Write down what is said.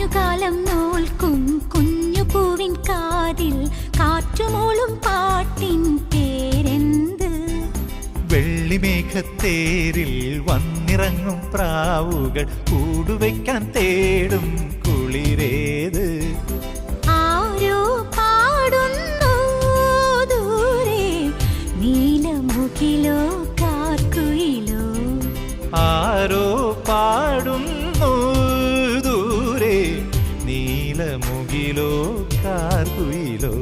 മഞ്ഞുകാലം നോൽക്കും കുഞ്ഞു പൂവിൻ കാതിൽ കാറ്റുമൂളും പാട്ടിൻ പേരെന്ത്? വെള്ളിമേഘത്തേരിൽ വന്നിറങ്ങും പ്രാവുകൾ കൂടുവയ്ക്കാൻ തേടും കുളിരേത്? ആരോ പാടുന്നു ദൂരെ, നീലമുകിലോ കാർക്കുയിലോ? ആരോ പാടുന്നു ദൂരെ, നീലമുകിലോ കാർക്കുയിലോ?